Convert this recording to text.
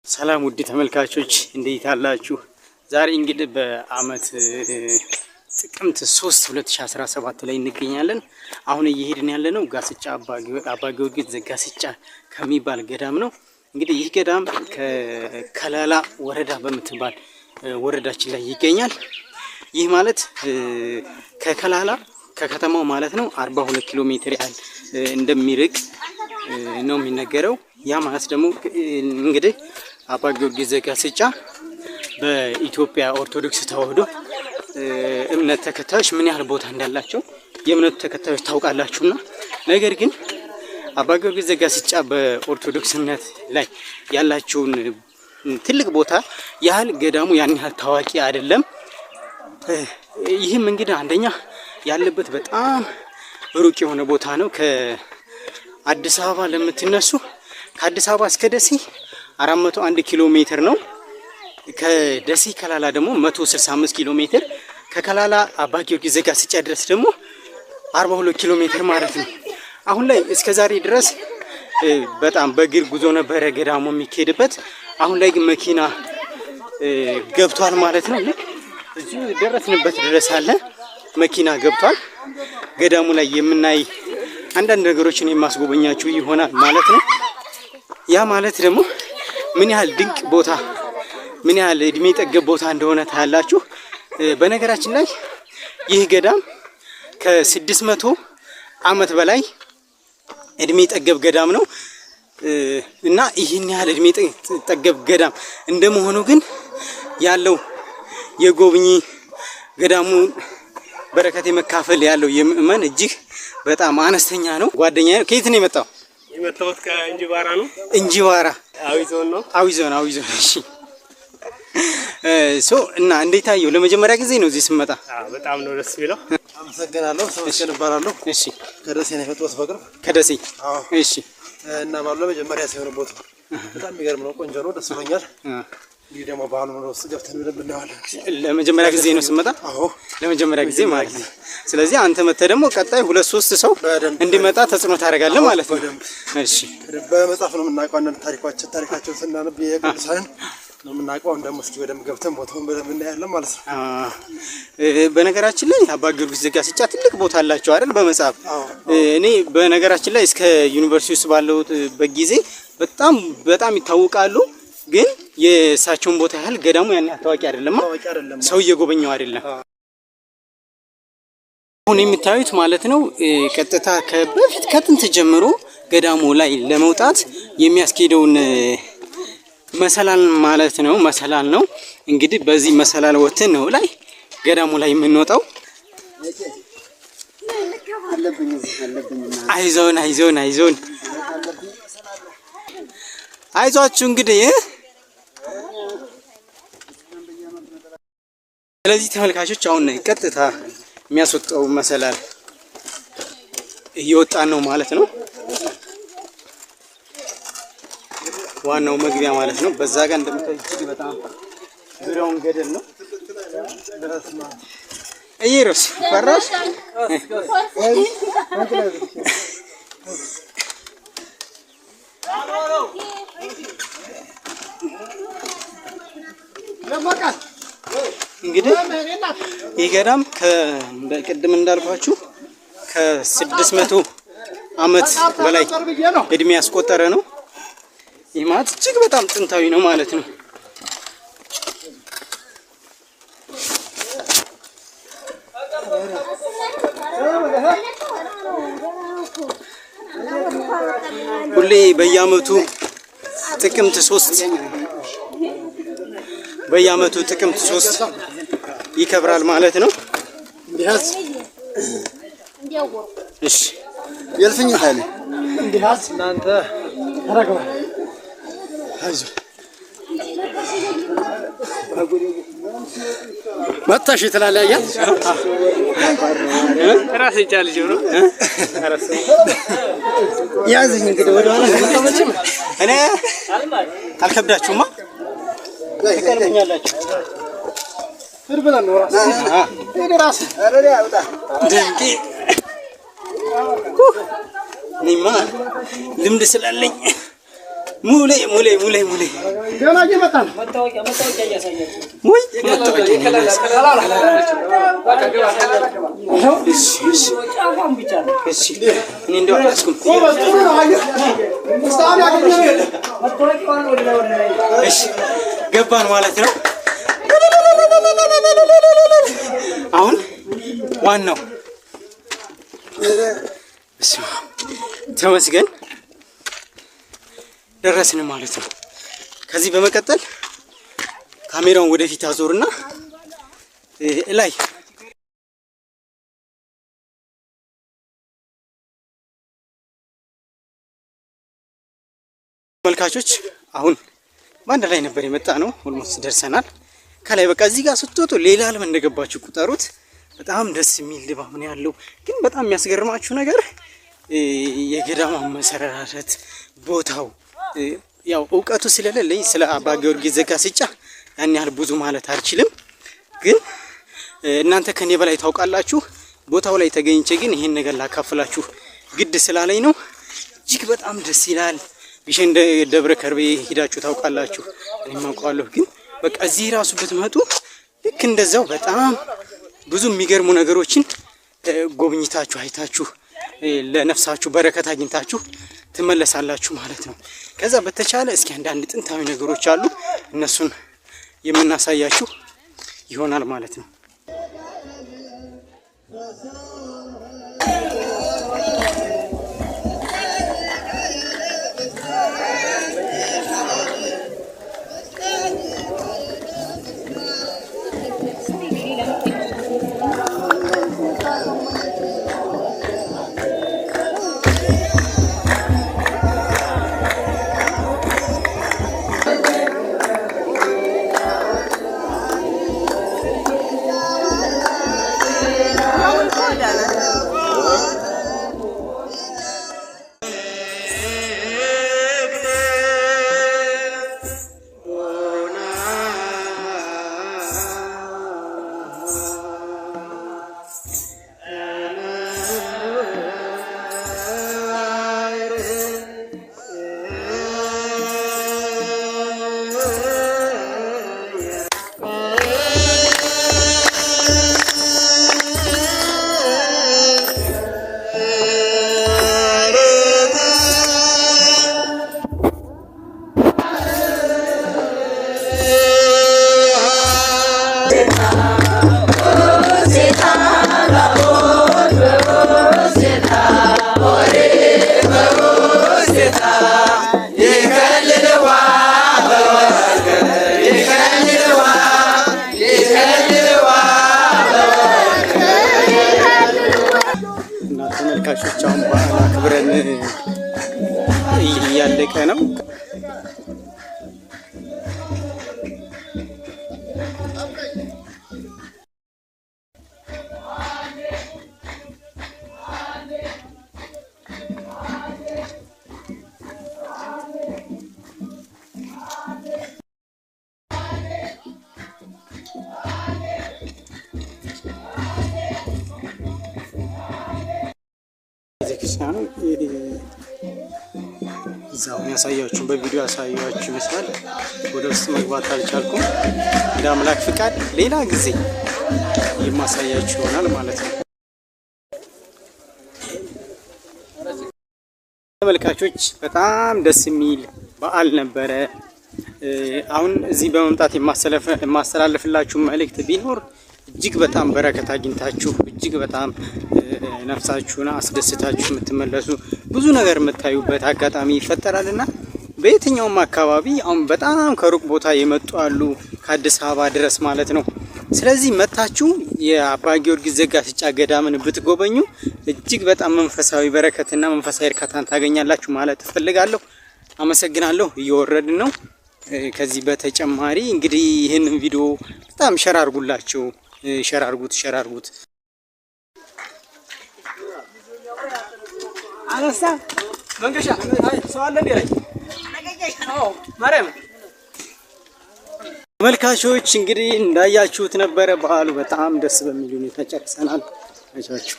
ሰላም ውድ ተመልካቾች እንዴት አላችሁ? ዛሬ እንግዲህ በአመት ጥቅምት 3 2017 ላይ እንገኛለን። አሁን እየሄድን ያለነው ጋስጫ አባ ጊዮርጊስ ዘጋስጫ ከሚባል ገዳም ነው። እንግዲህ ይህ ገዳም ከከላላ ወረዳ በምትባል ወረዳችን ላይ ይገኛል። ይህ ማለት ከከላላ ከከተማው ማለት ነው 42 ኪሎ ሜትር ያህል እንደሚርቅ ነው የሚነገረው። ያ ማለት ደግሞ እንግዲህ አባ ጊዮርጊስ ዘጋስጫ በኢትዮጵያ ኦርቶዶክስ ተዋህዶ እምነት ተከታዮች ምን ያህል ቦታ እንዳላቸው የእምነቱ ተከታዮች ታውቃላችሁና፣ ነገር ግን አባ ጊዮርጊስ ዘጋስጫ በኦርቶዶክስ እምነት ላይ ያላቸውን ትልቅ ቦታ ያህል ገዳሙ ያን ያህል ታዋቂ አይደለም። ይህም እንግዲህ አንደኛ ያለበት በጣም ሩቅ የሆነ ቦታ ነው። ከአዲስ አበባ ለምትነሱ ከአዲስ አበባ እስከ ደሴ 401 ኪሎ ሜትር ነው። ከደሴ ከላላ ደግሞ 165 ኪሎ ሜትር፣ ከከላላ አባ ጊዮርጊስ ዘጋስጫ ድረስ ደግሞ 42 ኪሎ ሜትር ማለት ነው። አሁን ላይ እስከ ዛሬ ድረስ በጣም በእግር ጉዞ ነበረ ገዳሙ የሚካሄድበት። አሁን ላይ ግን መኪና ገብቷል ማለት ነው። እዚሁ ደረስንበት ድረስ አለ መኪና ገብቷል። ገዳሙ ላይ የምናይ አንዳንድ ነገሮችን የማስጎበኛችሁ ይሆናል ማለት ነው። ያ ማለት ደግሞ ምን ያህል ድንቅ ቦታ ምን ያህል እድሜ ጠገብ ቦታ እንደሆነ ታያላችሁ። በነገራችን ላይ ይህ ገዳም ከ600 ዓመት በላይ እድሜ ጠገብ ገዳም ነው እና ይህን ያህል እድሜ ጠገብ ገዳም እንደመሆኑ ግን ያለው የጎብኚ ገዳሙ በረከት የመካፈል ያለው የምእመን እጅግ በጣም አነስተኛ ነው። ጓደኛዬ ከየት ነው የመጣው? የመጣሁት ከእንጂባራ ነው። እንጂባራ አዊ ዞን ነው። አዊ ዞን። እሺ እና እንዴት አየው? ለመጀመሪያ ጊዜ ነው እዚህ ስመጣ። በጣም ነው ደስ የሚለው። አመሰግናለሁ። ሰውስከን እባላለሁ። እሺ ከደሴ ነው የመጣሁት በቅርብ ከደሴ። እሺ እና ባለው ለመጀመሪያ ሲሆን ቦታ በጣም የሚገርም ነው። ቆንጆ ነው። ደስ ብሎኛል። እንግዲህ ደግሞ ባህሉ ነው ውስጥ ገብተን በደንብ እናያለን። ለመጀመሪያ ጊዜ ነው ስመጣ? አዎ ለመጀመሪያ ጊዜ ማለት ነው። ስለዚህ አንተ መተህ ደግሞ ቀጣይ 2-3 ሰው እንዲመጣ ተጽዕኖ ታደርጋለህ ማለት ነው። እሺ በመጽሐፍ ነው የምናውቀው። አንዳንድ ታሪካቸውን ስናነብ የቅዱሳንን ነው የምናውቀው። እንደውም እስኪ በደንብ ገብተን ቦታውን በደንብ እናያለን ማለት ነው። በነገራችን ላይ አባ ጊዮርጊስ ዘጋስጫ ትልቅ ቦታ አላቸው አይደል? በመጽሐፍ እኔ በነገራችን ላይ እስከ ዩኒቨርሲቲ ውስጥ ባለሁበት ጊዜ በጣም ይታወቃሉ። ግን የእሳቸውን ቦታ ያህል ገዳሙ ያን ያህል ታዋቂ አይደለም። ሰው እየጎበኘው አይደለም። አሁን የምታዩት ማለት ነው ቀጥታ በፊት ከጥንት ጀምሮ ገዳሙ ላይ ለመውጣት የሚያስኬደውን መሰላል ማለት ነው። መሰላል ነው እንግዲህ በዚህ መሰላል ወጥተን ነው ላይ ገዳሙ ላይ የምንወጣው። አይዞን አይዟችሁ እንግዲህ። ስለዚህ ተመልካቾች አሁን ቀጥታ የሚያስወጣው መሰላል እየወጣን ነው ማለት ነው። ዋናው መግቢያ ማለት ነው። በዛ ጋር እንደምታዩት እጅግ በጣም ዙሪያውን ገደል ነው። እየሮስ ፈራሽ እንግዲህ ይህ ገዳም ቅድም እንዳልኳችሁ ከ600 ዓመት በላይ እድሜ ያስቆጠረ ነው። ይህ ማለት እጅግ በጣም ጥንታዊ ነው ማለት ነው። ሁሌ በየአመቱ ጥቅምት 3 ይከብራል ማለት ነው። እሺ የልፍኝ ኃይል እንዲያስ እናንተ ተረጋጋ። አይዞ መጣሽ ትላለህ። ራስ ይቻል ጆሮ ያዝኝ እንግዲህ ወደ ኋላ ተመጭም እኔ አልከብዳችሁማ ተቀልኛላችሁ። ትርብለን ነው ራስ አረዳ አውጣ ደንቂ እኔማ ልምድ ስላለኝ ሙሌ ገና እየመጣ ነው። መታወቂያ እያሳያችሁ ወይ መታወቂያ እሺ እኔ እንደው አላስኩም። እሺ ገባን ማለት ነው። አሁን ዋናው ተመስገን ደረስን ማለት ነው። ከዚህ በመቀጠል ካሜራውን ወደፊት አዞርና ላይ ተመልካቾች አሁን ባንድ ላይ ነበር የመጣ ነው። ኦልሞስት ደርሰናል። ከላይ በቃ እዚህ ጋር ስትወጡ ሌላ ዓለም እንደገባችሁ ቁጠሩት። በጣም ደስ የሚል ድባብ ነው ያለው። ግን በጣም የሚያስገርማችሁ ነገር የገዳሙ መሰራረት ቦታው ያው እውቀቱ ስለሌለኝ ስለ አባ ጊዮርጊስ ዘጋስጫ ያን ያህል ብዙ ማለት አልችልም። ግን እናንተ ከኔ በላይ ታውቃላችሁ። ቦታው ላይ ተገኝቼ ግን ይሄን ነገር ላካፍላችሁ ግድ ስላለኝ ነው። እጅግ በጣም ደስ ይላል። ቢሸን ደብረ ከርቤ ሄዳችሁ ታውቃላችሁ፣ እኔም አውቃለሁ። ግን በቃ እዚህ ራሱ ብትመጡ ልክ እንደዛው በጣም ብዙ የሚገርሙ ነገሮችን ጎብኝታችሁ አይታችሁ ለነፍሳችሁ በረከት አግኝታችሁ ትመለሳላችሁ ማለት ነው። ከዛ በተቻለ እስኪ አንዳንድ ጥንታዊ ነገሮች አሉ፣ እነሱን የምናሳያችሁ ይሆናል ማለት ነው። ተመልካቾች አሁን በዓል አክብረን እያለቀ ነው። ቤተክርስቲያኑ እዛው ያሳያችሁ በቪዲዮ ያሳያችሁ ይመስላል። ወደ ውስጥ መግባት አልቻልኩም። እንደ አምላክ ፍቃድ ሌላ ጊዜ የማሳያችሁ ይሆናል ማለት ነው። ተመልካቾች በጣም ደስ የሚል በዓል ነበረ። አሁን እዚህ በመምጣት የማስተላለፍላችሁ መልእክት ቢኖር እጅግ በጣም በረከት አግኝታችሁ እጅግ በጣም ነፍሳችሁን አስደስታችሁ የምትመለሱ ብዙ ነገር የምታዩበት አጋጣሚ ይፈጠራልና በየትኛውም አካባቢ አሁን በጣም ከሩቅ ቦታ የመጡ አሉ ከአዲስ አበባ ድረስ ማለት ነው። ስለዚህ መታችሁ የአባ ጊዮርጊስ ዘጋስጫ ገዳምን ብትጎበኙ እጅግ በጣም መንፈሳዊ በረከትና መንፈሳዊ እርካታን ታገኛላችሁ ማለት እፈልጋለሁ። አመሰግናለሁ። እየወረድን ነው። ከዚህ በተጨማሪ እንግዲህ ይህንን ቪዲዮ በጣም ሸር አድርጉላችሁ። ሸር አድርጉት። አነሳ መንገሻ ሰው አለ እንዴ ላይ አዎ ማርያም። ተመልካቾች እንግዲህ እንዳያችሁት ነበረ። በዓሉ በጣም ደስ በሚል ሁኔታ ጨርሰናል። አይቻችሁ